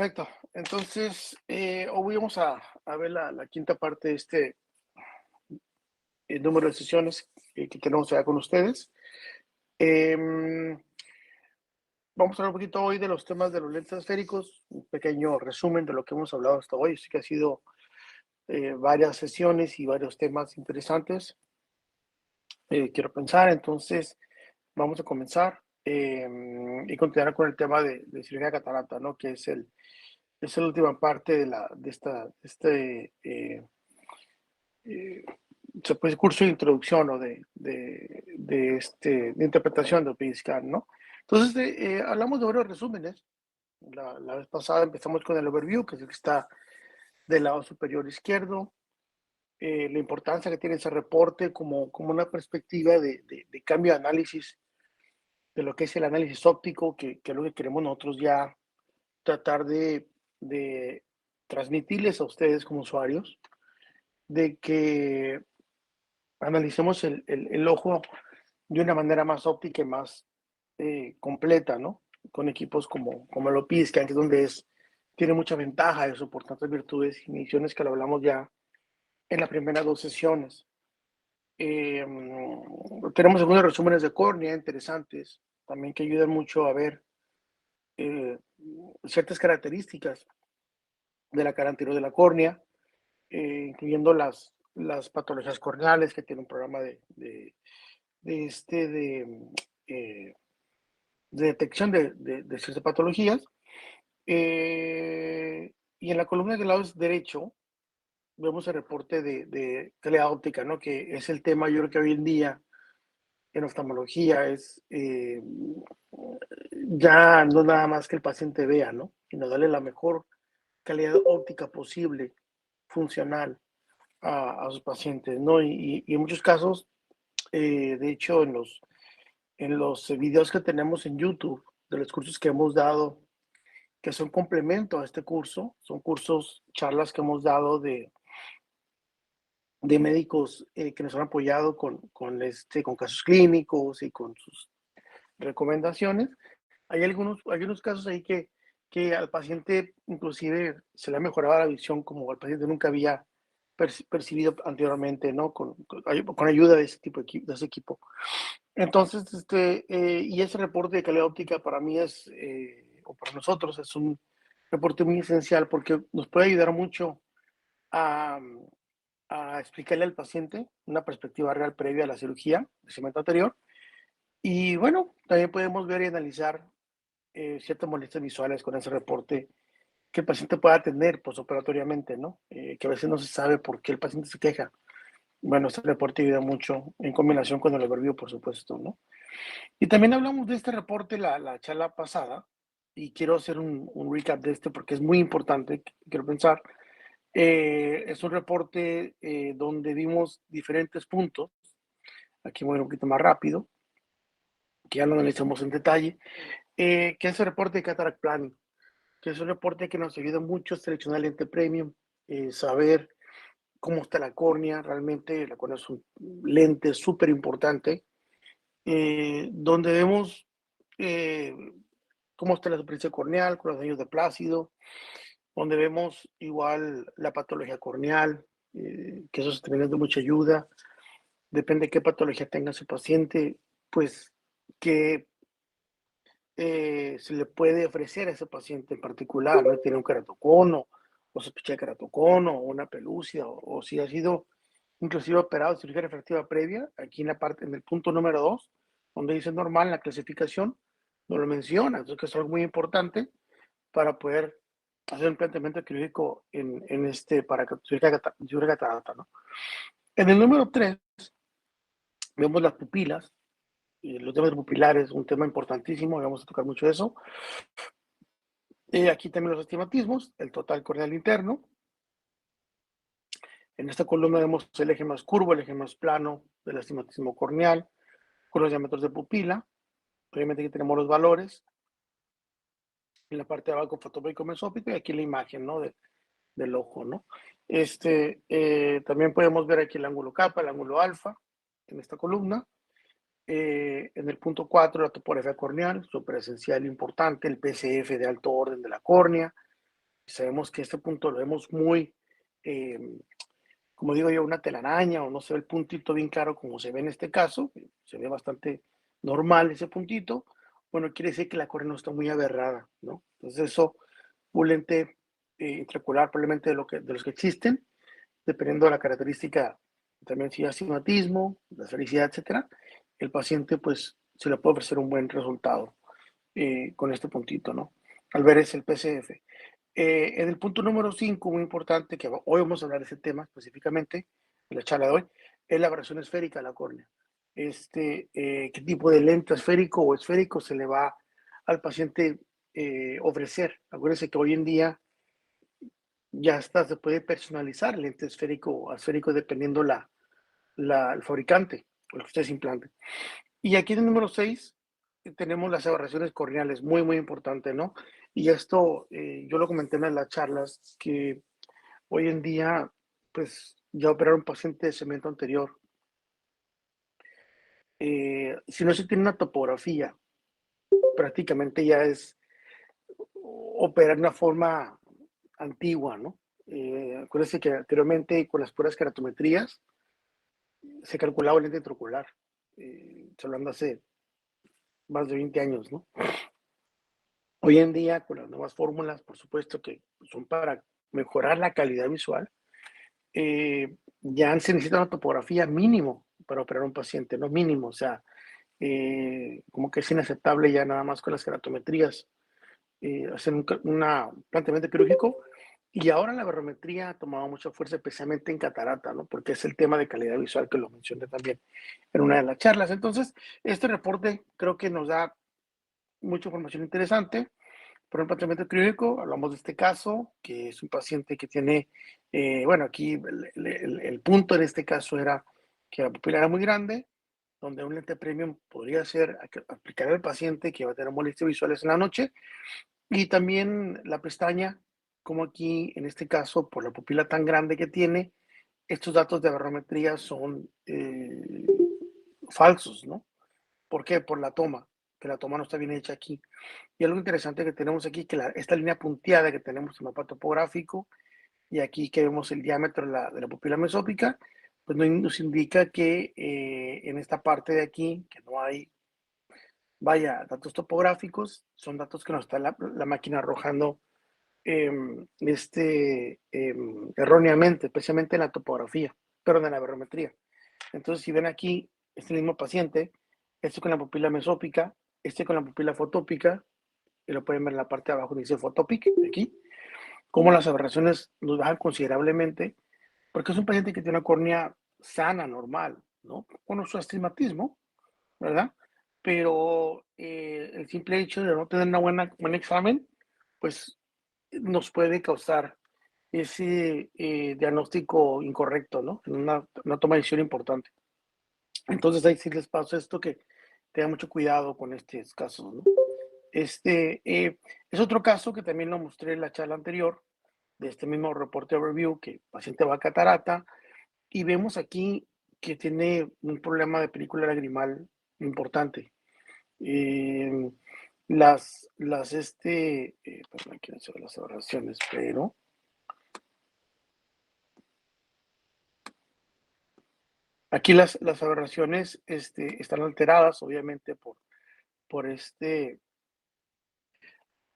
Perfecto. Entonces, hoy vamos a ver la quinta parte de este número de sesiones que tenemos ya con ustedes. Em, Vamos a hablar un poquito hoy de los temas de los lentes esféricos, un pequeño resumen de lo que hemos hablado hasta hoy. Así que ha sido varias sesiones y varios temas interesantes. Quiero pensar, entonces vamos a comenzar y continuar con el tema de cirugía de catarata, ¿no? Que es la última parte eh, se puede curso de introducción o de interpretación del PISCAN, ¿no? Entonces, hablamos de varios resúmenes. La vez pasada empezamos con el overview, que es el que está del lado superior izquierdo, la importancia que tiene ese reporte como una perspectiva de cambio de análisis de lo que es el análisis óptico, que es lo que queremos nosotros ya tratar de transmitirles a ustedes como usuarios, de que analicemos el ojo de una manera más óptica y más completa, ¿no? Con equipos como el Opiscan, que es donde tiene mucha ventaja eso por tantas virtudes y misiones que lo hablamos ya en las primeras dos sesiones. Tenemos algunos resúmenes de córnea interesantes, también que ayudan mucho a ver eh, ciertas características de la cara anterior de la córnea, incluyendo las patologías corneales, que tiene un programa de, este, de, eh, de detección de ciertas patologías. Y en la columna del lado derecho vemos el reporte de calidad óptica, ¿no? Que es el tema, yo creo que hoy en día en oftalmología es ya no nada más que el paciente vea, ¿no? Sino darle la mejor calidad óptica posible, funcional a sus pacientes, ¿no? Y en muchos casos, de hecho, en los videos que tenemos en YouTube, de los cursos que hemos dado, que son complemento a este curso, son cursos, charlas que hemos dado de médicos que nos han apoyado con casos clínicos y con sus recomendaciones. Hay unos casos ahí que al paciente inclusive se le ha mejorado la visión como el paciente nunca había percibido anteriormente, ¿no? Con ayuda de ese tipo de ese equipo. Entonces, y ese reporte de calidad óptica para mí o para nosotros, es un reporte muy esencial porque nos puede ayudar mucho a, a explicarle al paciente una perspectiva real previa a la cirugía de cemento anterior. Y bueno, también podemos ver y analizar ciertas molestias visuales con ese reporte que el paciente pueda tener posoperatoriamente, ¿no? Que a veces no se sabe por qué el paciente se queja. Bueno, este reporte ayuda mucho en combinación con el overview, por supuesto, ¿no? Y también hablamos de este reporte la charla pasada, y quiero hacer un recap de este porque es muy importante, quiero pensar. Es un reporte donde vimos diferentes puntos. Aquí voy un poquito más rápido, que ya lo analizamos en detalle. Que es el reporte de Cataract Planning, que es un reporte que nos ayuda mucho a seleccionar lente premium, saber cómo está la córnea. Realmente la córnea es un lente súper importante, donde vemos eh, cómo está la superficie corneal con los daños de plácido, donde vemos igual la patología corneal, que eso también es de mucha ayuda. Depende de qué patología tenga su paciente, pues que se le puede ofrecer a ese paciente en particular, ¿no? Tiene un keratocono, o sospecha de keratocono, o una pelucia, o si ha sido inclusive operado de cirugía refractiva previa, aquí en el punto número 2, donde dice normal, la clasificación, no lo menciona. Entonces, que es algo muy importante para poder hacer un planteamiento quirúrgico para cirugía catarata, ¿no? En el número 3 vemos las pupilas, y los temas pupilares, un tema importantísimo, vamos a tocar mucho eso. Aquí también los astigmatismos, el total corneal interno. En esta columna vemos el eje más curvo, el eje más plano del astigmatismo corneal, con los diámetros de pupila. Obviamente aquí tenemos los valores. En la parte de abajo, fotométrico mesópico, y aquí la imagen, ¿no? Del ojo, ¿no? También podemos ver aquí el ángulo kappa, el ángulo alfa, en esta columna. En el punto 4, la topografía corneal, súper esencial e importante, el PCF de alto orden de la córnea, sabemos que este punto lo vemos muy, eh, como digo yo, una telaraña o no se ve el puntito bien claro como se ve en este caso, se ve bastante normal ese puntito, bueno, quiere decir que la córnea no está muy aberrada, ¿no? Entonces eso, un lente intraocular probablemente de los que existen, dependiendo de la característica, también si hay astigmatismo, la felicidad, etcétera, el paciente pues se le puede ofrecer un buen resultado con este puntito, ¿no? Al ver es el PCF. En el punto número 5, muy importante, que hoy vamos a hablar de ese tema específicamente, en la charla de hoy, es la aberración esférica de la córnea. ¿Qué tipo de lente esférico o esférico se le va al paciente ofrecer? Acuérdense que hoy en día ya está, se puede personalizar el lente esférico o esférico dependiendo el fabricante o lo que ustedes implanten. Y aquí en el número 6 tenemos las aberraciones corneales, muy, muy importante, ¿no? Y esto yo lo comenté en las charlas, que hoy en día, pues ya operar un paciente de cemento anterior, si no se tiene una topografía, prácticamente ya es operar de una forma antigua, ¿no? Acuérdense que anteriormente con las puras keratometrías se calculaba el lente intraocular, hablando hace más de 20 años, ¿no? Hoy en día, con las nuevas fórmulas, por supuesto que son para mejorar la calidad visual, ya se necesita una topografía mínimo para operar a un paciente, no mínimo, o sea, como que es inaceptable ya nada más con las keratometrías, hacer un planteamiento quirúrgico. Y ahora la barometría ha tomado mucha fuerza, especialmente en catarata, ¿no? Porque es el tema de calidad visual que lo mencioné también en una de las charlas. Entonces, este reporte creo que nos da mucha información interesante. Por un planteamiento quirúrgico, hablamos de este caso, que es un paciente que tiene, bueno, aquí el punto en este caso era que la pupila era muy grande, donde un lente premium podría ser aplicar al paciente que va a tener molestias visuales en la noche, y también la pestaña, como aquí en este caso, por la pupila tan grande que tiene, estos datos de barometría son falsos, ¿no? ¿Por qué? Por la toma, que la toma no está bien hecha aquí. Y algo interesante que tenemos aquí, que esta línea punteada que tenemos en el mapa topográfico, y aquí que vemos el diámetro de la pupila mesópica, pues nos indica que en esta parte de aquí, que no hay, vaya, datos topográficos, son datos que nos está la máquina arrojando erróneamente, especialmente en la topografía, pero en la barometría. Entonces, si ven aquí, este mismo paciente, este con la pupila mesópica, este con la pupila fotópica, y lo pueden ver en la parte de abajo, dice fotopic, aquí, cómo las aberraciones nos bajan considerablemente, porque es un paciente que tiene una córnea sana, normal, ¿no? Con su astigmatismo, ¿verdad? Pero el simple hecho de no tener buen examen, pues nos puede causar ese diagnóstico incorrecto, ¿no? En una toma de decisión importante. Entonces ahí sí les paso esto, que tengan mucho cuidado con estos casos, ¿no? Es otro caso que también lo mostré en la charla anterior, de este mismo reporte overview, que el paciente va a catarata, y vemos aquí que tiene un problema de película lagrimal importante. Eh, perdón, quiero hacer las oraciones, pero aquí las aberraciones están alteradas, obviamente, por, este,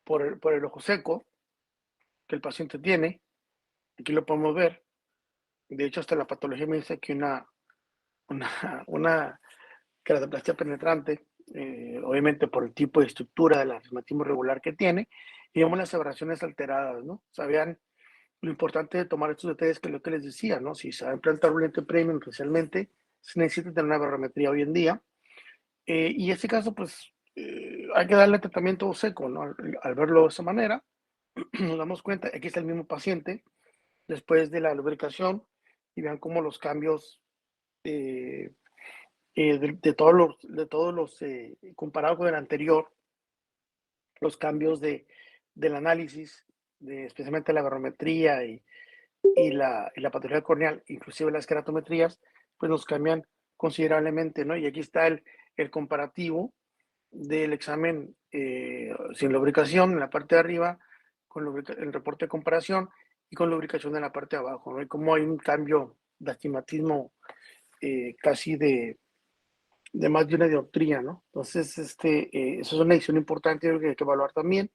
por el ojo seco que el paciente tiene. Aquí lo podemos ver. De hecho, hasta la patología me dice que una queratoplastia penetrante, obviamente por el tipo de estructura del astigmatismo regular que tiene, y vemos las aberraciones alteradas, ¿no? Sabían lo importante de tomar estos detalles, que es lo que les decía, ¿no? Si se va a implantar un lente premium, especialmente, se necesita tener una barometría hoy en día. Y en este caso, pues, hay que darle tratamiento seco, ¿no? Al verlo de esa manera, nos damos cuenta, aquí está el mismo paciente, después de la lubricación, y vean cómo los cambios eh, de todos los comparado con el anterior, los cambios del análisis, especialmente la barometría y la patología corneal, inclusive las keratometrías, pues nos cambian considerablemente, ¿no? Y aquí está el comparativo del examen sin lubricación en la parte de arriba el reporte de comparación y con lubricación en la parte de abajo, ¿no? Y como hay un cambio de astigmatismo casi de más de una dioptría, ¿no? Entonces, eso es una decisión importante que hay que evaluar también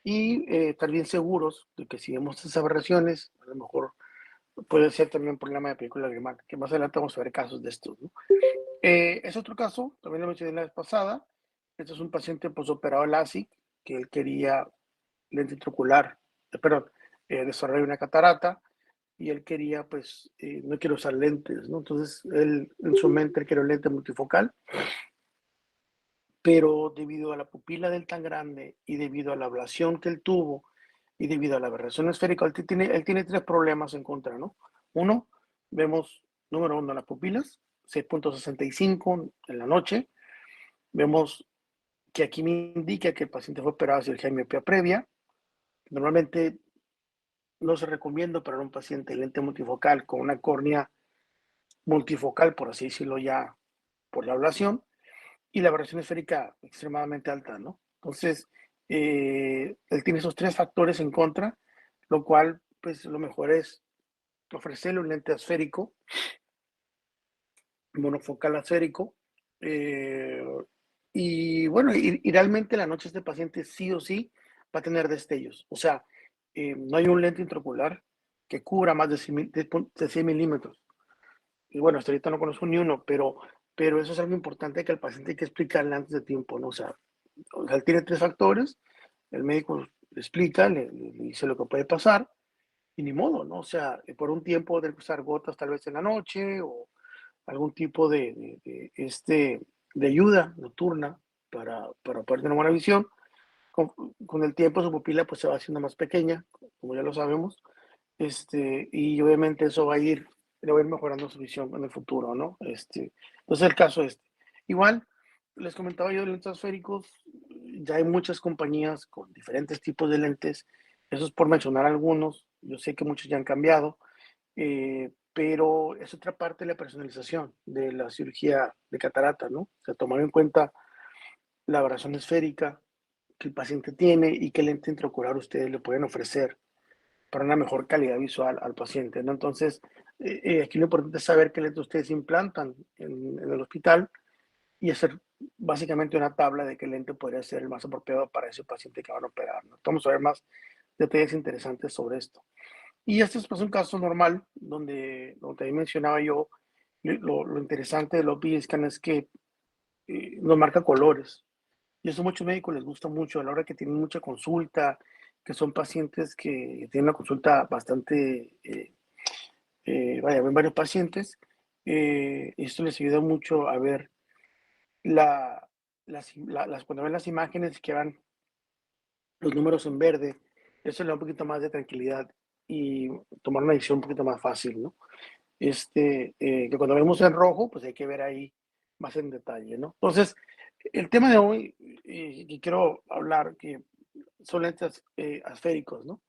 y estar bien seguros de que si vemos esas aberraciones, a lo mejor puede ser también un problema de película lagrimal, que más adelante vamos a ver casos de estos, ¿no? Es otro caso, también lo mencioné la vez pasada. Este es un paciente posoperado LASIK que él quería lente intraocular, perdón, desarrollar una catarata y él quería, pues, no quiere usar lentes, ¿no? Entonces, él en su mente él quería un lente multifocal, pero debido a la pupila de él tan grande y debido a la ablación que él tuvo y debido a la aberración esférica, él tiene tres problemas en contra, ¿no? Uno, vemos, número uno, las pupilas, 6.65 en la noche. Vemos que aquí me indica que el paciente fue operado de cirugía de miopía previa. Normalmente no se recomienda para un paciente lente multifocal con una córnea multifocal, por así decirlo ya, por la ablación, y la aberración esférica extremadamente alta, ¿no? Entonces, él tiene esos tres factores en contra, lo cual, pues, lo mejor es ofrecerle un lente esférico, monofocal esférico, eh, y bueno, y realmente la noche este paciente sí o sí va a tener destellos. O sea, no hay un lente intraocular que cubra más de 100 milímetros. Y bueno, hasta ahorita no conozco ni uno, pero eso es algo importante que al paciente hay que explicarle antes de tiempo, ¿no? O sea, él tiene tres factores, el médico le explica, le dice lo que puede pasar, y ni modo, ¿no? O sea, por un tiempo debe usar gotas tal vez en la noche o algún tipo de ayuda nocturna para poder tener buena visión. Con, con el tiempo su pupila pues se va haciendo más pequeña, como ya lo sabemos, y obviamente eso le va a ir mejorando su visión en el futuro, ¿no? Entonces el caso igual, les comentaba yo de lentes esféricos, ya hay muchas compañías con diferentes tipos de lentes, eso es por mencionar algunos, yo sé que muchos ya han cambiado, pero es otra parte de la personalización de la cirugía de catarata, ¿no? O sea, tomar en cuenta la aberración esférica que el paciente tiene y qué lente intraocular ustedes le pueden ofrecer para una mejor calidad visual al paciente, ¿no? Entonces, aquí lo importante es saber qué lente ustedes implantan en el hospital y hacer básicamente una tabla de qué lente podría ser el más apropiado para ese paciente que van a operar, ¿no? Vamos a ver más detalles interesantes sobre esto. Y este es pues, un caso normal donde también mencionaba yo, lo interesante de los BScan es que nos marca colores. Y eso a muchos médicos les gusta mucho a la hora que tienen mucha consulta, que son pacientes que tienen una consulta bastante, vaya, ven varios pacientes. Esto les ayuda mucho a ver cuando ven las imágenes que van los números en verde, eso le da un poquito más de tranquilidad y tomar una decisión un poquito más fácil, ¿no? Que cuando vemos en rojo, pues hay que ver ahí más en detalle, ¿no? Entonces, el tema de hoy, que quiero hablar, que son lentes esféricos, ¿no?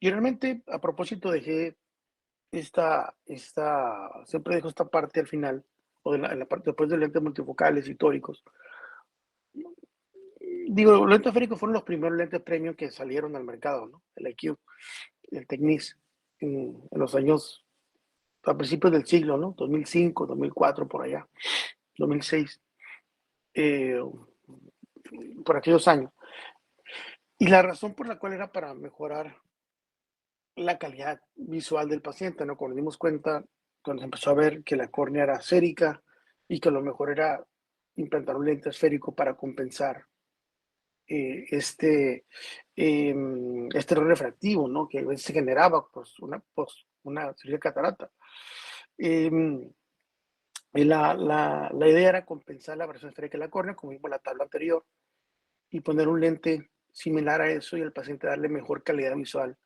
Y realmente, a propósito, dejé siempre dejo esta parte al final, o en la parte después de lentes multifocales y tóricos. Digo, los lentes esféricos fueron los primeros lentes premium que salieron al mercado, ¿no? El IQ, el Technics, en los años, a principios del siglo, ¿no? 2005, 2004, por allá, 2006, eh, por aquellos años. Y la razón por la cual era para mejorar la calidad visual del paciente, ¿no? Cuando nos dimos cuenta, cuando se empezó a ver que la córnea era esférica y que lo mejor era implantar un lente esférico para compensar eh, este, este error refractivo, ¿no? Que a veces se generaba una cirugía de catarata. Em, la idea era compensar la versión esférica de la córnea, como vimos en la tabla anterior, y poner un lente similar a eso y al paciente darle mejor calidad visual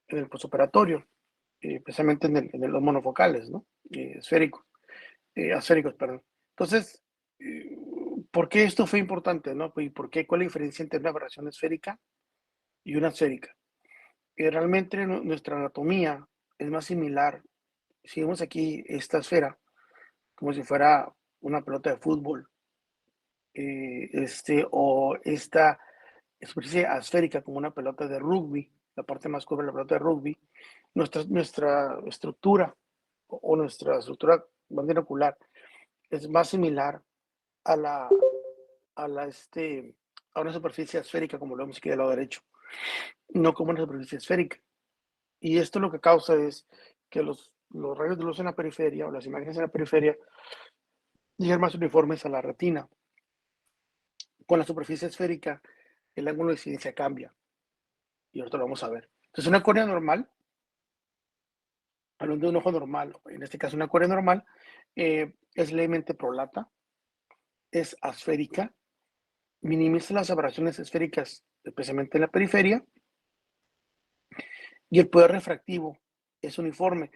en el postoperatorio, especialmente en los monofocales, ¿no? Esféricos, asféricos, perdón. Entonces, eh, ¿por qué esto fue importante, no? ¿Y por qué? ¿Cuál es la diferencia entre una aberración esférica y una esférica? Realmente nuestra anatomía es más similar. Si vemos aquí esta esfera, como si fuera una pelota de fútbol, o superficie esférica como una pelota de rugby, la parte más curva de la pelota de rugby, nuestra estructura o nuestra estructura ocular es más similar a la, a la a una superficie esférica, como lo vemos aquí del lado derecho, no como una superficie esférica. Y esto lo que causa es que los rayos de luz en la periferia o las imágenes en la periferia llegan más uniformes a la retina. Con la superficie esférica, el ángulo de incidencia cambia. Y ahorita lo vamos a ver. Entonces, una córnea normal, hablando de un ojo normal, en este caso una córnea normal, es levemente prolata, es esférica, minimiza las aberraciones esféricas, especialmente en la periferia, y el poder refractivo es uniforme.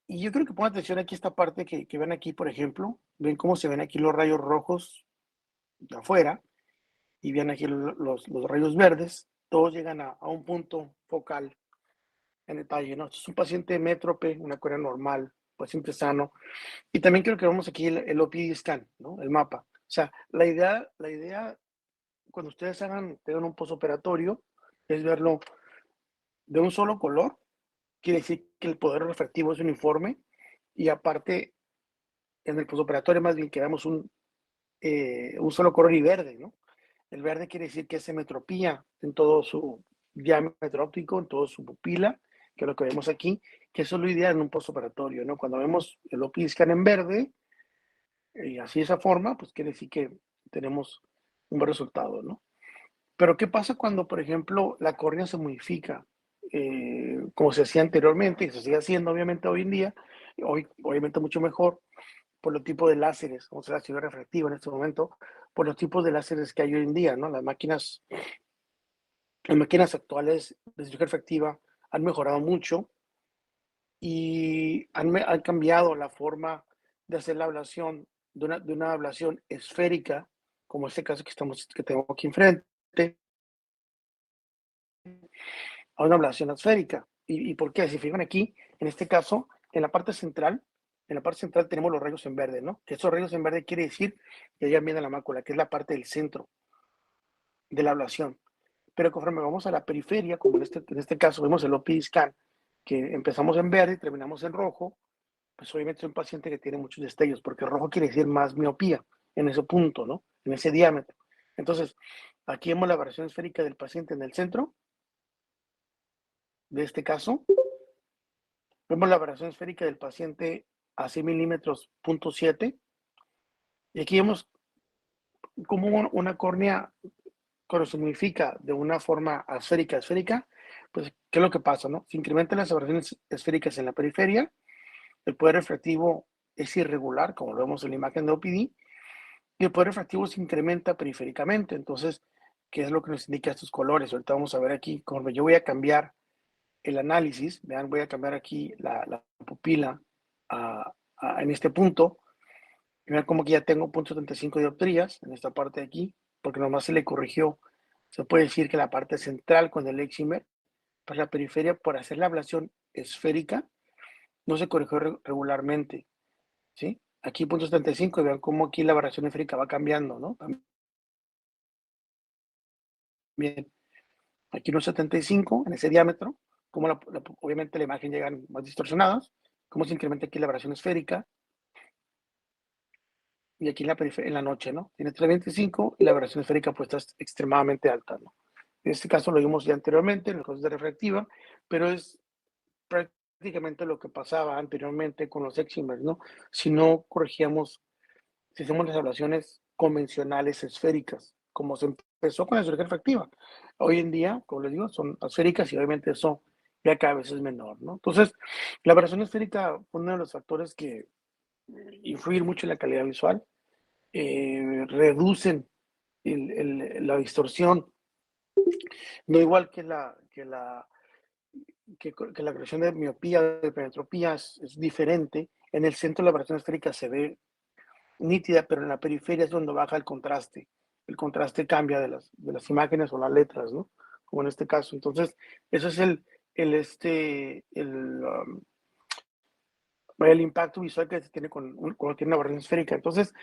Y yo creo que pongan atención aquí esta parte que ven aquí, por ejemplo, ven cómo se ven aquí los rayos rojos de afuera, y ven aquí los rayos verdes, todos llegan a un punto focal en detalle, ¿no? Es un paciente métrope, una córnea normal, paciente sano. Y también creo que vemos aquí el OPD scan, ¿no? El mapa. O sea, la idea cuando ustedes tengan un postoperatorio, es verlo de un solo color, quiere decir que el poder refractivo es uniforme, y aparte, en el postoperatorio más bien que veamos un solo color y verde, ¿no? El verde quiere decir que es hemetropía en todo su diámetro óptico, en toda su pupila, que es lo que vemos aquí, que eso es lo ideal en un postoperatorio, ¿no? Cuando vemos el OPI scan en verde, y así de esa forma, pues quiere decir que tenemos un buen resultado, ¿no? Pero ¿qué pasa cuando, por ejemplo, la córnea se modifica? Como se hacía anteriormente, y se sigue haciendo obviamente hoy en día, hoy obviamente mucho mejor, por los tipos de láseres, vamos a la ciudad refractiva en este momento, por los tipos de láseres que hay hoy en día, ¿no? Las máquinas actuales de cirugía refractiva han mejorado mucho y han cambiado la forma de hacer la ablación de una ablación esférica, como este caso que tengo aquí enfrente, a una ablación esférica. ¿Y por qué? Si fijan aquí, en este caso, en la parte central tenemos los rayos en verde, ¿no? Que esos rayos en verde quiere decir que ya viene la mácula, que es la parte del centro de la ablación. Pero conforme vamos a la periferia, como en este caso vemos el OPI scan, que empezamos en verde y terminamos en rojo, pues obviamente es un paciente que tiene muchos destellos, porque rojo quiere decir más miopía en ese punto, ¿no? En ese diámetro. Entonces, aquí vemos la variación esférica del paciente en el centro de este caso. Vemos la variación esférica del paciente a 6 milímetros, punto 7. Y aquí vemos cómo una córnea, cuando se modifica de una forma esférica, pues, ¿qué es lo que pasa, no? Se incrementan las aberraciones esféricas en la periferia, el poder refractivo es irregular, como lo vemos en la imagen de OPD, y el poder refractivo se incrementa periféricamente. Entonces, ¿qué es lo que nos indica estos colores? Ahorita vamos a ver aquí, cuando yo voy a cambiar el análisis, vean, voy a cambiar aquí la pupila en este punto, y vean como que ya tengo 0.75 dioptrías en esta parte de aquí, porque nomás se le corrigió, se puede decir que la parte central con el Excimer, pues la periferia por hacer la ablación esférica no se corrigió regularmente, ¿sí? Aquí 0.75 y vean cómo aquí la variación esférica va cambiando, ¿no? También aquí 1.75 en ese diámetro, como obviamente la imagen llegan más distorsionadas, cómo se incrementa aquí la variación esférica, y aquí en en la noche, ¿no? Tiene 3.25 y la variación esférica pues está extremadamente alta, ¿no? En este caso lo vimos ya anteriormente en el caso de refractiva, pero es prácticamente lo que pasaba anteriormente con los Eximers, ¿no? Si no corregíamos, si hacemos las ablaciones convencionales esféricas, como se empezó con la cirugía refractiva. Hoy en día, como les digo, son esféricas y obviamente eso ya cada vez es menor, ¿no? Entonces, la aberración esférica fue uno de los factores que influyen mucho en la calidad visual, reducen la distorsión, no igual que la corrección de miopía, de penetropía es diferente. En el centro la aberración esférica se ve nítida, pero en la periferia es donde baja el contraste. El contraste cambia de las imágenes o las letras, ¿no? Como en este caso. Entonces, eso es el impacto visual que se tiene cuando tiene una aberración esférica. Entonces,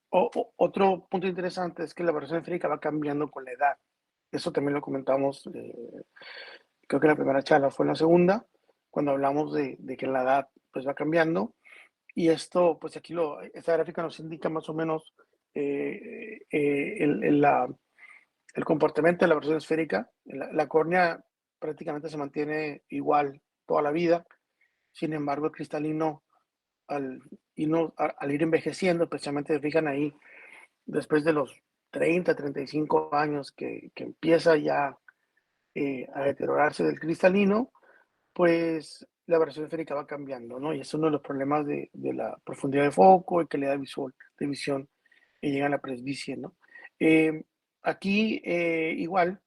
otro punto interesante es que la aberración esférica va cambiando con la edad. Eso también lo comentamos, creo que la primera charla fue en la segunda, cuando hablamos de que la edad pues va cambiando. Y esto, pues aquí esta gráfica nos indica más o menos el comportamiento de la versión esférica. La córnea prácticamente se mantiene igual toda la vida. Sin embargo, el cristalino, al, al ir envejeciendo, especialmente se fijan ahí, después de los 30, 35 años que empieza ya a deteriorarse del cristalino, pues la versión esférica va cambiando, ¿no? Y es uno de los problemas de la profundidad de foco y calidad visual, de visión que llega a la presbicie, ¿no? Eh, aquí, igual,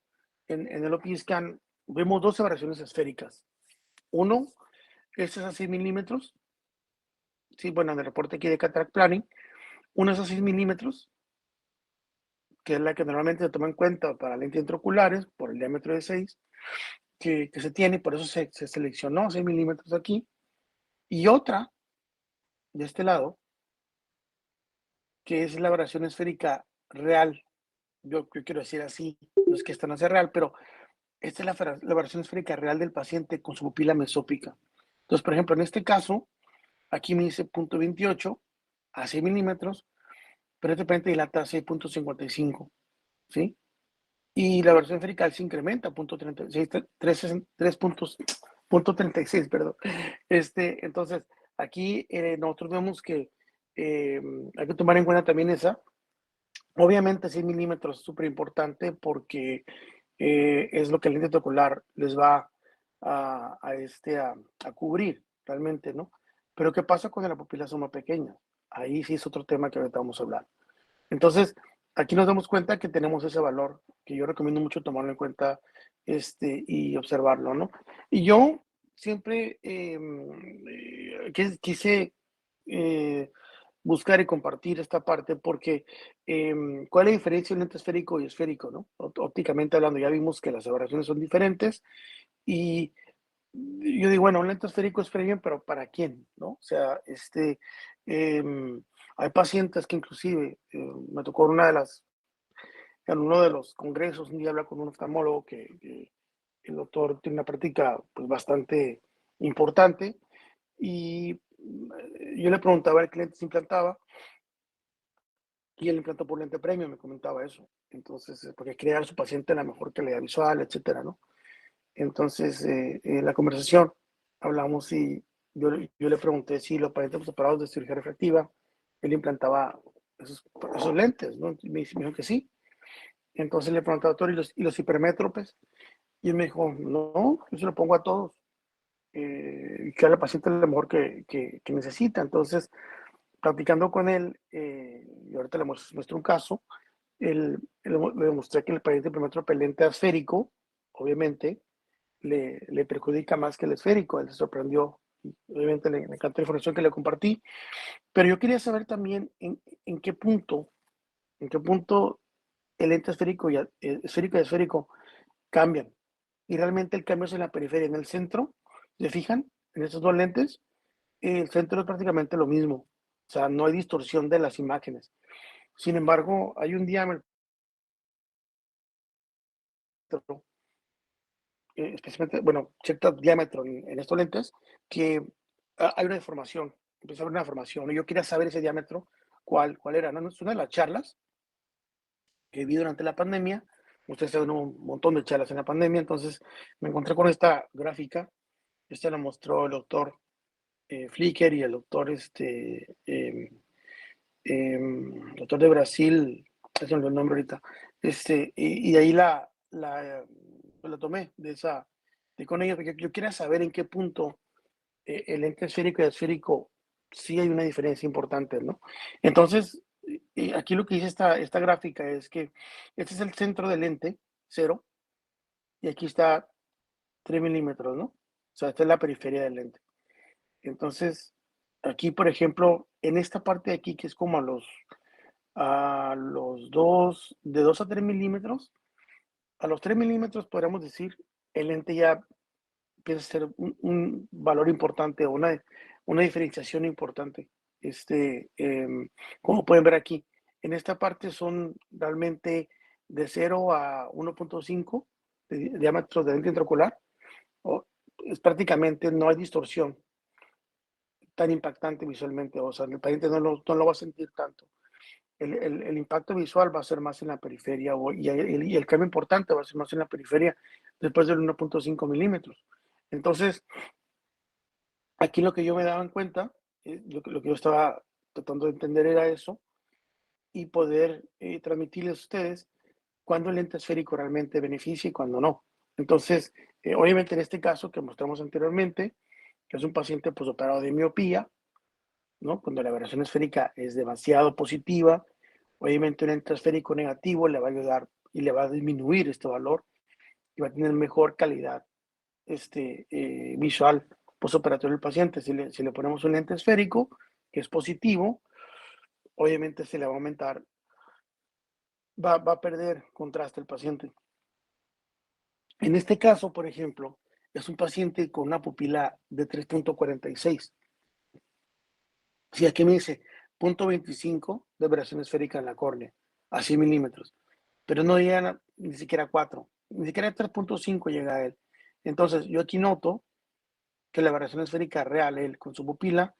en el OP scan, vemos dos variaciones esféricas. Uno, este es a 6 milímetros, sí, bueno, en el reporte aquí de Cataract Planning, uno es a 6 milímetros, que es la que normalmente se toma en cuenta para lentes intraoculares, por el diámetro de 6, que se tiene, por eso se seleccionó 6 milímetros aquí, y otra, de este lado, que es la variación esférica real. Yo quiero decir así, no es que esta no sea real, pero esta es la variación esférica real del paciente con su pupila mesópica. Entonces, por ejemplo, en este caso, aquí me dice 0.28 a 6 milímetros, pero este paciente dilata a 6.55, ¿sí? Y la versión esférica se incrementa a 0.36, 3.36, perdón. Entonces, aquí nosotros vemos que hay que tomar en cuenta también esa. Obviamente 6 milímetros es súper importante porque es lo que el lente ocular les va a cubrir realmente, ¿no? Pero ¿qué pasa cuando la pupila son más pequeñas? Ahí sí es otro tema que ahorita vamos a hablar. Entonces, aquí nos damos cuenta que tenemos ese valor, que yo recomiendo mucho tomarlo en cuenta y observarlo, ¿no? Y yo siempre quise eh, buscar y compartir esta parte porque ¿cuál es la diferencia entre lente esférico y esférico, ¿no? Ópticamente hablando, ya vimos que las aberraciones son diferentes y yo digo, bueno, un lente esférico es premium, pero ¿para quién? ¿No? O sea, hay pacientes que inclusive, me tocó en uno de los congresos, un día habla con un oftalmólogo que el doctor tiene una práctica pues, bastante importante y yo le preguntaba al cliente si implantaba y él implantó por lente premium, me comentaba eso. Entonces, porque quería dar a su paciente la mejor calidad visual, etcétera, ¿no? Entonces, la conversación, hablamos y yo le pregunté si los pacientes operados de cirugía refractiva, él implantaba esos lentes, ¿no? Y me dijo que sí. Entonces le pregunté, doctor, ¿y los hipermétropes? Y él me dijo, no, yo se lo pongo a todos. Y que al paciente lo mejor que necesita. Entonces, platicando con él, y ahorita le muestro un caso, le demostré que el paciente hipermétrope lente esférico, obviamente, le perjudica más que el esférico. Él se sorprendió. Obviamente le encantó la información que le compartí, pero yo quería saber también en en qué punto el lente esférico esférico y esférico cambian. Y realmente el cambio es en la periferia, en el centro. ¿Se fijan? En estos dos lentes, el centro es prácticamente lo mismo. O sea, no hay distorsión de las imágenes. Sin embargo, hay un diámetro, especialmente, bueno, cierto diámetro en estos lentes, que hay una deformación, empieza a haber una deformación. Y yo quería saber ese diámetro, cuál era, ¿no? Es una de las charlas que vi durante la pandemia. Ustedes saben un montón de charlas en la pandemia, entonces me encontré con esta gráfica. Esta la mostró el doctor Flicker y el doctor, doctor de Brasil, es el nombre ahorita, y de ahí la tomé, de con ella, porque yo quería saber en qué punto el ente esférico y esférico sí hay una diferencia importante, ¿no? Entonces, aquí lo que dice esta gráfica es que este es el centro del lente, cero, y aquí está 3 milímetros, ¿no? O sea, esta es la periferia del lente. Entonces, aquí, por ejemplo, en esta parte de aquí, que es como de 2 a 3 milímetros, a los 3 milímetros podríamos decir, el lente ya empieza a ser un valor importante o una diferenciación importante. Como pueden ver aquí, en esta parte son realmente de 0 a 1.5 de diámetro de lente intraocular, es prácticamente no hay distorsión tan impactante visualmente, o sea, el paciente no lo va a sentir tanto. El impacto visual va a ser más en la periferia y el cambio importante va a ser más en la periferia después del 1.5 milímetros. Entonces, aquí lo que yo me daba en cuenta, lo que yo estaba tratando de entender era eso y poder transmitirles a ustedes cuándo el lente esférico realmente beneficia y cuándo no. Entonces, obviamente en este caso que mostramos anteriormente, que es un paciente pues operado de miopía, ¿no? Cuando la aberración esférica es demasiado positiva, obviamente un lente esférico negativo le va a ayudar y le va a disminuir este valor y va a tener mejor calidad visual postoperatorio del paciente. Si le ponemos un lente esférico que es positivo, obviamente se le va a aumentar, va a perder contraste el paciente. En este caso, por ejemplo, es un paciente con una pupila de 3.46. Si aquí me dice 0.25 de aberración esférica en la córnea, a 100 milímetros, pero no llega ni siquiera a 4, ni siquiera a 3.5 llega a él. Entonces, yo aquí noto que la aberración esférica real, él con su pupila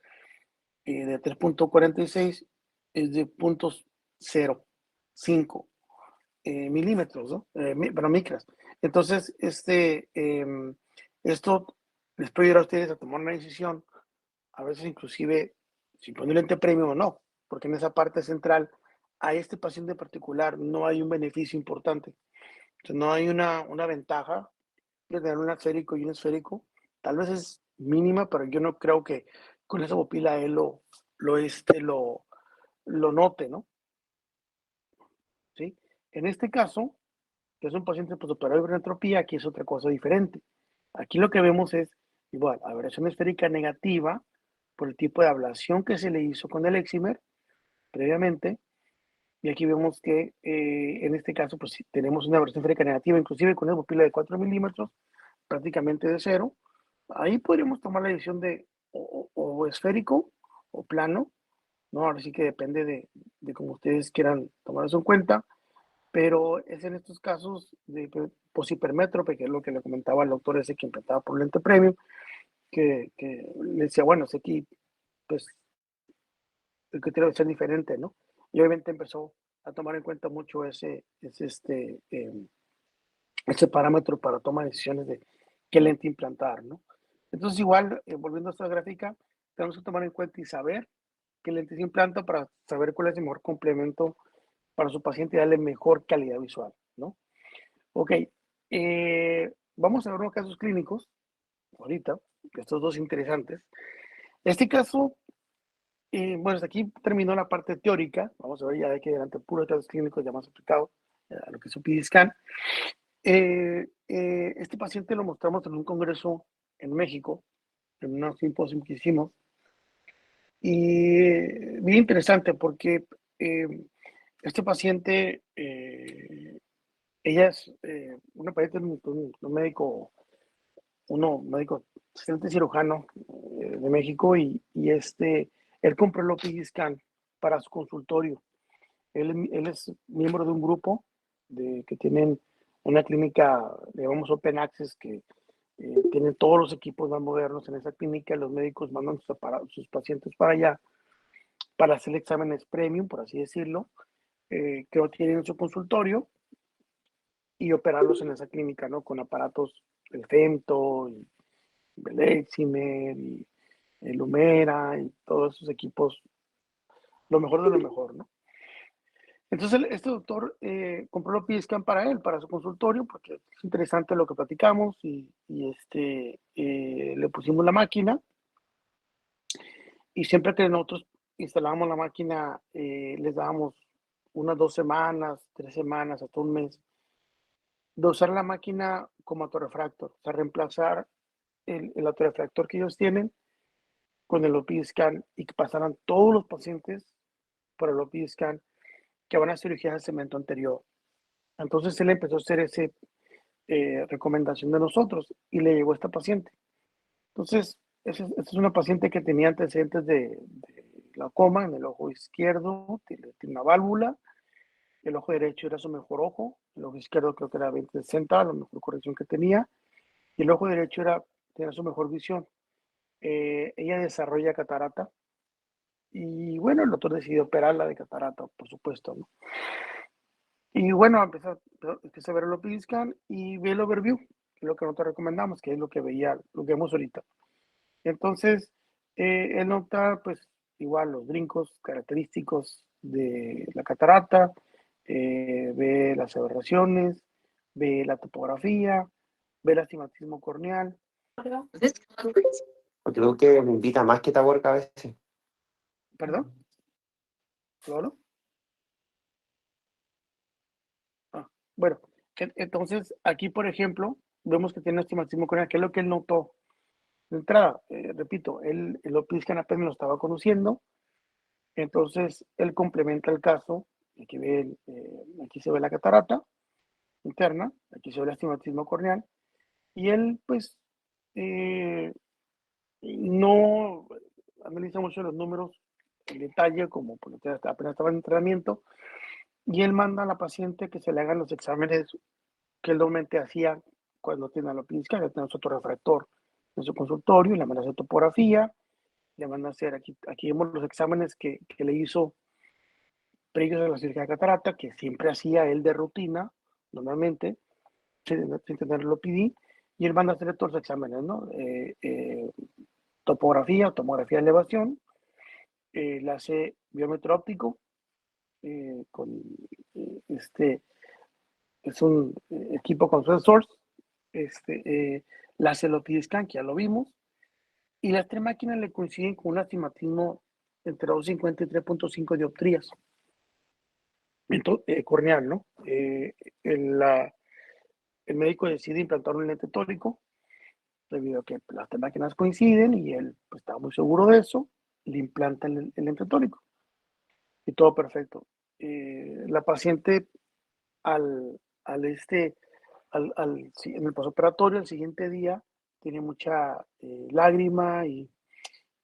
de 3.46 es de 0.05 milímetros, ¿no? Micras. Entonces, esto les puede ayudar a ustedes a tomar una decisión, a veces inclusive si poner lente premium o no, porque en esa parte central a este paciente en particular no hay un beneficio importante. Entonces, no hay una ventaja de tener un esférico y un esférico. Tal vez es mínima, pero yo no creo que con esa pupila él lo note, ¿no? ¿Sí? En este caso, que es un paciente postoperatorio de hipermetropía, aquí es otra cosa diferente. Aquí lo que vemos es igual, aberración esférica negativa por el tipo de ablación que se le hizo con el Excimer previamente. Y aquí vemos que en este caso, pues si tenemos una aberración esférica negativa, inclusive con una pupila de 4 milímetros, prácticamente de cero. Ahí podríamos tomar la decisión de o esférico o plano, ¿no? Ahora sí que depende de cómo ustedes quieran tomar eso en cuenta, pero es en estos casos de poshipermétrope, que es lo que le comentaba el doctor ese que implementaba por lente premium, que le decía, bueno, ese aquí, pues, el criterio debe ser diferente, ¿no? Y obviamente empezó a tomar en cuenta mucho ese parámetro para tomar decisiones de qué lente implantar, ¿no? Entonces, igual, volviendo a esta gráfica, tenemos que tomar en cuenta y saber qué lente se implanta para saber cuál es el mejor complemento para su paciente y darle mejor calidad visual, ¿no? Ok, vamos a ver unos casos clínicos ahorita, estos dos interesantes. Este caso, bueno, hasta aquí terminó la parte teórica. Vamos a ver ya de aquí adelante puros casos clínicos ya más aplicados a lo que es un PID scan. Este paciente lo mostramos en un congreso en México, en un simposio que hicimos, y bien interesante porque eh, este paciente, ella es una paciente, un médico, médico excelente cirujano de México, y él compró el OPG Scan para su consultorio. Él es miembro de un grupo que tienen una clínica, digamos, Open Access, que tienen todos los equipos más modernos en esa clínica. Los médicos mandan sus pacientes para allá para hacer exámenes premium, por así decirlo, que lo tienen en su consultorio y operarlos en esa clínica, ¿no? Con aparatos del Femto, y el Excimer, y el Lumera, y todos esos equipos, lo mejor de lo mejor, ¿no? Entonces, este doctor compró los PScan para él, para su consultorio, porque es interesante lo que platicamos, le pusimos la máquina, y siempre que nosotros instalábamos la máquina, les dábamos unas 2 semanas, 3 semanas, hasta un mes, de usar la máquina como autorrefractor, o sea, reemplazar el autorrefractor que ellos tienen con el OP Scan, y que pasaran todos los pacientes por el OP Scan que van a cirugía de cemento anterior. Entonces él empezó a hacer esa recomendación de nosotros y le llegó a esta paciente. Entonces, esta es una paciente que tenía antecedentes de glaucoma en el ojo izquierdo, tiene una válvula, El ojo derecho era su mejor ojo, el ojo izquierdo creo que era 20/60, la mejor corrección que tenía, y el ojo derecho tenía su mejor visión. Ella desarrolla catarata y bueno, el doctor decidió operarla de catarata, por supuesto, ¿no? Y bueno, empecé a ver el OPI scan y vi el overview, que es lo que nosotros recomendamos, que es lo que lo que vemos ahorita. Entonces, él nota, pues, igual los brincos característicos de la catarata, ve las aberraciones, ve la topografía, ve el astigmatismo corneal. Creo que me invita más que Taborca a veces. ¿Perdón? ¿Claro? Bueno, entonces aquí, por ejemplo, vemos que tiene astigmatismo corneal, que es lo que él notó. De entrada, repito, el Opiscan apenas lo estaba conociendo, entonces él complementa el caso, aquí se ve la catarata interna, aquí se ve el astigmatismo corneal, y él pues no analiza mucho los números en detalle, como porque apenas estaba en entrenamiento, y él manda a la paciente que se le hagan los exámenes que él normalmente hacía cuando tiene alopecia, ya tiene su autorrefractor en su consultorio, le manda a hacer topografía, le manda a hacer, aquí vemos los exámenes que le hizo previos a la cirugía de catarata, que siempre hacía él de rutina, normalmente, sin tenerlo PD, y él manda a hacer todos los exámenes, ¿no? Tomografía de elevación, le hace biómetro óptico, con es un equipo con sensors, la CeloPD Scan, que ya lo vimos, y las tres máquinas le coinciden con un astigmatismo entre 2.50 y 3.5 dioptrías corneal, ¿no? El médico decide implantar un lente tórico debido a que las tres máquinas coinciden y él pues, estaba muy seguro de eso, le implanta el lente tórico y todo perfecto. La paciente al, al este, en el postoperatorio, el siguiente día, tiene mucha lágrima y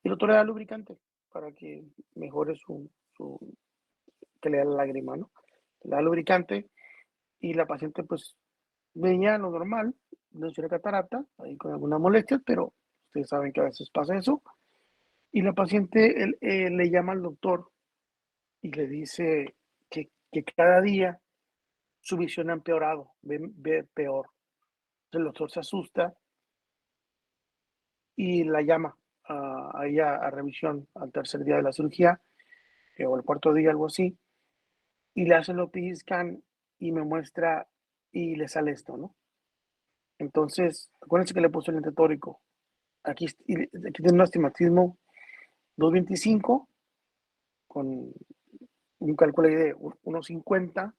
el doctor le da lubricante para que mejore que le da la lágrima, ¿no? Le da lubricante y la paciente pues veía lo normal, no tiene catarata, ahí con algunas molestias, pero ustedes saben que a veces pasa eso. Y la paciente le llama al doctor y le dice que cada día su visión ha empeorado, ve peor. El doctor se asusta y la llama a ella a revisión al tercer día de la cirugía, o el cuarto día, algo así, y le hace el OPI scan y me muestra y le sale esto, ¿no? Entonces, acuérdense que le puso el lente tórico. Aquí tiene un astigmatismo 2.25 con un cálculo ahí de 1.50.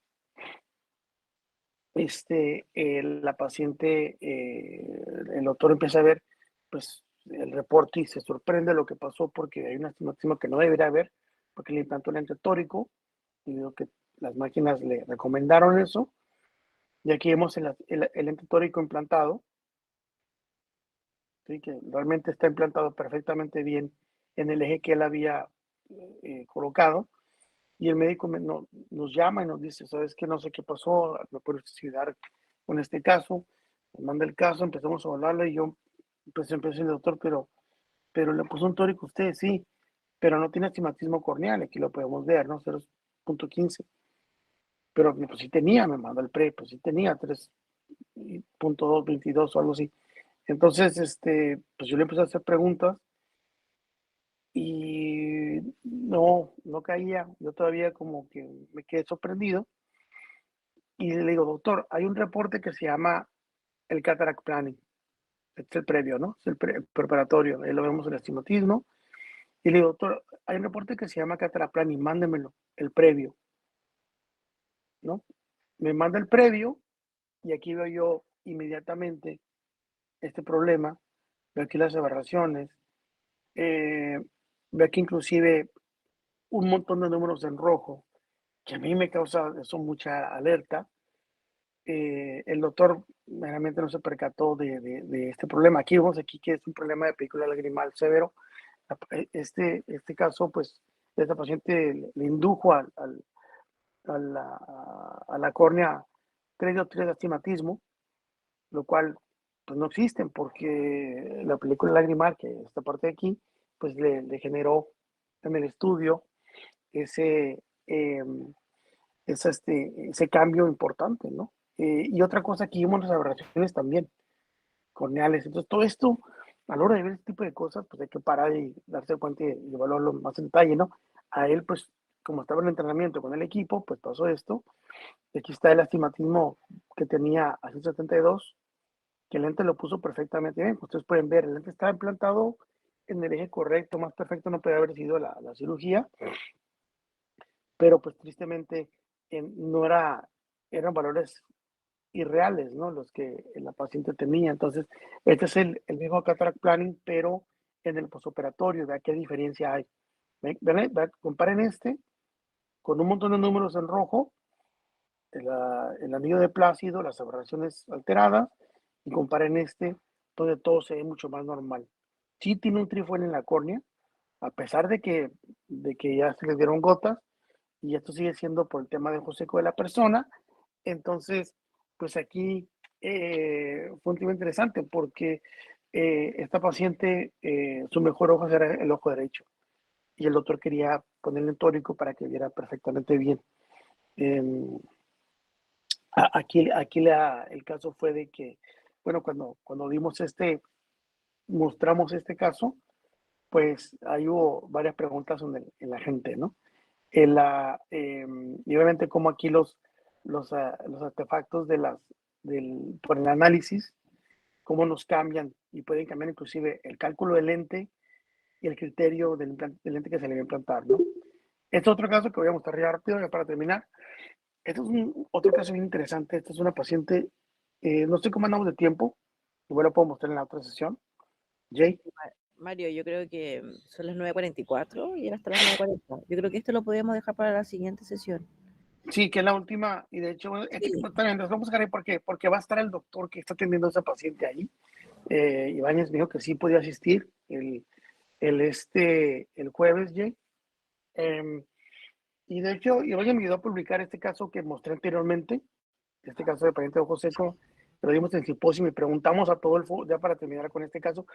La paciente, el doctor empieza a ver pues el reporte y se sorprende lo que pasó porque hay un astigmatismo que no debería haber porque le implantó el lente tórico y veo que las máquinas le recomendaron eso. Y aquí vemos el lente tórico implantado, ¿sí? Que realmente está implantado perfectamente bien en el eje que él había colocado. Y el médico nos llama y nos dice, ¿sabes qué? No sé qué pasó, me puedes ayudar con este caso. Me manda el caso, empezamos a hablarlo y yo empecé el doctor, pero le puso un tórico a usted, sí, pero no tiene astigmatismo corneal, aquí lo podemos ver, ¿no? 0.15. Pero pues sí tenía, me mandó el pre, pues sí tenía 3.222 o algo así. Entonces, pues yo le empecé a hacer preguntas y no caía. Yo todavía como que me quedé sorprendido y le digo, doctor, hay un reporte que se llama el cataract planning. Este es el previo, ¿no? Es el preparatorio. Ahí lo vemos en el astigmatismo. Y le digo, doctor, hay un reporte que se llama cataract planning, mándemelo, el previo, ¿no? Me manda el previo y aquí veo yo inmediatamente este problema. Veo aquí las aberraciones. Veo aquí inclusive un montón de números en rojo que a mí me causa eso mucha alerta. El doctor meramente no se percató de este problema. Aquí vemos aquí que es un problema de película lagrimal severo. Este caso, pues, de esta paciente le indujo a la córnea tres dioptrías de astigmatismo, lo cual pues no existen porque la película lagrimal, que esta parte de aquí, pues le generó en el estudio ese, eh, ese cambio importante, ¿no? Y otra cosa, aquí vimos las aberraciones también corneales. Entonces, todo esto, a la hora de ver este tipo de cosas, pues hay que parar y darse cuenta y evaluarlo más en detalle, ¿no? A él, pues, como estaba en entrenamiento con el equipo, pues pasó esto. Y aquí está el astigmatismo que tenía a 172, que el lente lo puso perfectamente bien. Ustedes pueden ver, el lente estaba implantado en el eje correcto, más perfecto no puede haber sido la cirugía, pero pues tristemente no eran valores irreales, ¿no? Los que la paciente tenía. Entonces, este es el mismo cataract planning, pero en el posoperatorio, vea qué diferencia hay. Comparen este con un montón de números en rojo, el anillo de Plácido, las aberraciones alteradas, y comparen este, donde todo se ve mucho más normal. Sí tiene un trifón en la córnea, a pesar de que ya se le dieron gotas, y esto sigue siendo por el tema de ojo seco de la persona. Entonces, pues aquí fue un tema interesante porque esta paciente, su mejor ojo era el ojo derecho y el doctor quería ponerle un tórico para que viera perfectamente bien. Eh, aquí el caso fue de que, bueno, cuando mostramos este caso, pues ahí hubo varias preguntas en la gente, ¿no? Y obviamente como aquí los artefactos por el análisis, cómo nos cambian y pueden cambiar inclusive el cálculo del lente y el criterio del lente que se le va a implantar, ¿no? Este otro caso que voy a mostrar ya rápido ya para terminar. Este es otro caso bien interesante. Esta es una paciente, no sé cómo andamos de tiempo, igual lo puedo mostrar en la otra sesión. Jay. Mario, yo creo que son las 9:44 y era hasta las 9:40. Yo creo que esto lo podemos dejar para la siguiente sesión. Sí, que es la última, y de hecho, Sí. también nos vamos a dejar ahí porque va a estar el doctor que está atendiendo a esa paciente ahí. Ibáñez me dijo que sí podía asistir el jueves, Jay. Y de hecho, Ibáñez me ayudó a publicar este caso que mostré anteriormente, este caso de paciente de ojo seco, lo dimos en simposio y preguntamos a todo ya para terminar con este caso,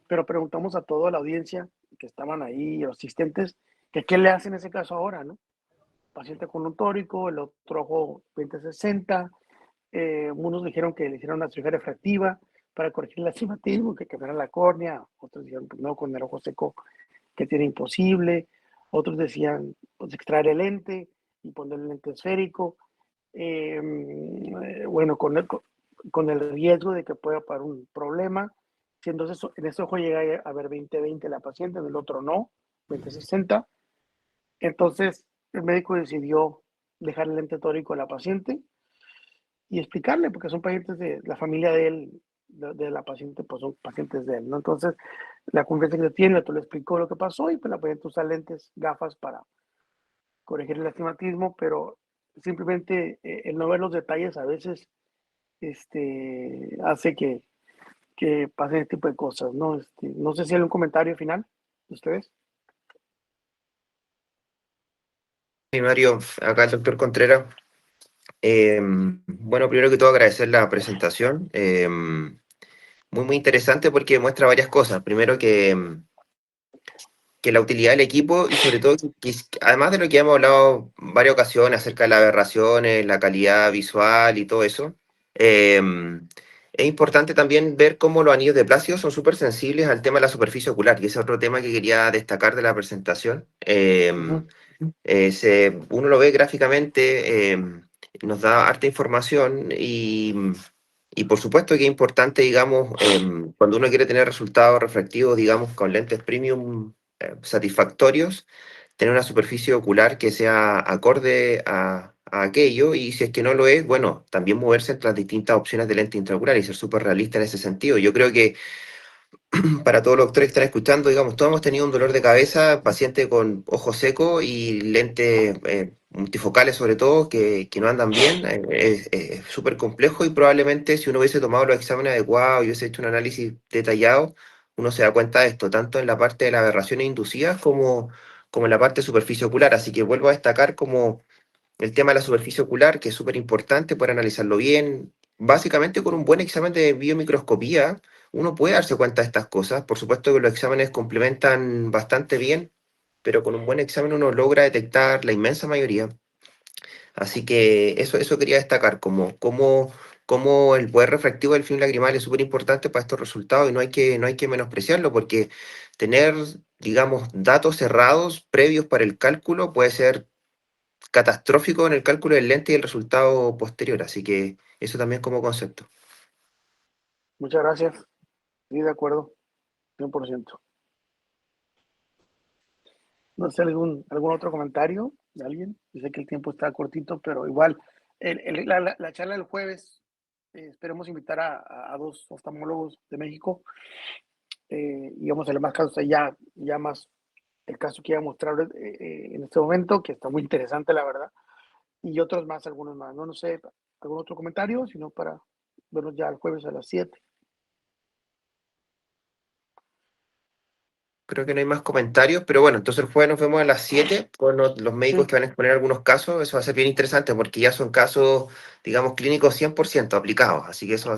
pero preguntamos a toda la audiencia que estaban ahí, los asistentes, que qué le hacen en ese caso ahora, ¿no? Paciente con un tórico, el otro ojo 20/60, unos dijeron que le hicieron una cirugía refractiva para corregir el astigmatismo, que cambiara la córnea, otros dijeron, pues no, con el ojo seco que tiene imposible, otros decían, pues extraer el lente y poner el lente esférico, bueno, con el riesgo de que pueda parar un problema, si entonces en ese ojo llega a ver 20/20 la paciente, en el otro no, 20/60, entonces el médico decidió dejar el lente tórico a la paciente y explicarle, porque son pacientes de la familia de él, de la paciente, pues son pacientes de él, ¿no? Entonces, la confianza que tiene, tú le explicó lo que pasó y pues la paciente usa lentes, gafas para corregir el astigmatismo, pero simplemente el no ver los detalles a veces hace que pasen este tipo de cosas, ¿no? No sé si hay un comentario final de ustedes. Sí, Mario, acá el doctor Contreras. Bueno, primero que todo agradecer la presentación. Muy interesante porque muestra varias cosas. Primero que la utilidad del equipo y sobre todo además de lo que hemos hablado en varias ocasiones acerca de las aberraciones, la calidad visual y todo eso, es importante también ver cómo los anillos de Plácido son súper sensibles al tema de la superficie ocular, y ese es otro tema que quería destacar de la presentación. Uno lo ve gráficamente, nos da harta información y por supuesto que es importante, digamos, cuando uno quiere tener resultados refractivos, digamos, con lentes premium satisfactorios, tener una superficie ocular que sea acorde a aquello, y si es que no lo es, bueno, también moverse entre las distintas opciones de lente intraocular y ser súper realista en ese sentido. Yo creo que para todos los doctores que están escuchando, digamos, todos hemos tenido un dolor de cabeza, paciente con ojo seco y lentes multifocales sobre todo, que no andan bien. Es súper complejo y probablemente si uno hubiese tomado los exámenes adecuados y hubiese hecho un análisis detallado, uno se da cuenta de esto, tanto en la parte de las aberraciones inducidas como en la parte de superficie ocular. Así que vuelvo a destacar como El tema de la superficie ocular, que es súper importante, poder analizarlo bien. Básicamente con un buen examen de biomicroscopía, uno puede darse cuenta de estas cosas. Por supuesto que los exámenes complementan bastante bien, pero con un buen examen uno logra detectar la inmensa mayoría. Así que eso quería destacar, como el poder refractivo del film lagrimal es súper importante para estos resultados y no hay que menospreciarlo, porque tener, digamos, datos cerrados previos para el cálculo puede ser catastrófico en el cálculo del lente y el resultado posterior. Así que eso también como concepto. Muchas gracias. Sí, de acuerdo, 100%. No sé, algún otro comentario de alguien. Yo sé que el tiempo está cortito, pero igual, la charla del jueves, esperemos invitar a 2 oftalmólogos de México, y vamos a ver más casos, ya más el caso que iba a mostrar en este momento, que está muy interesante, la verdad, y otros más, algunos más. No sé, algún otro comentario, sino para vernos ya el jueves a las 7. Creo que no hay más comentarios, pero bueno, entonces el jueves nos vemos a las 7 con los médicos Sí. que van a exponer algunos casos. Eso va a ser bien interesante porque ya son casos, digamos, clínicos 100% aplicados. Así que eso va a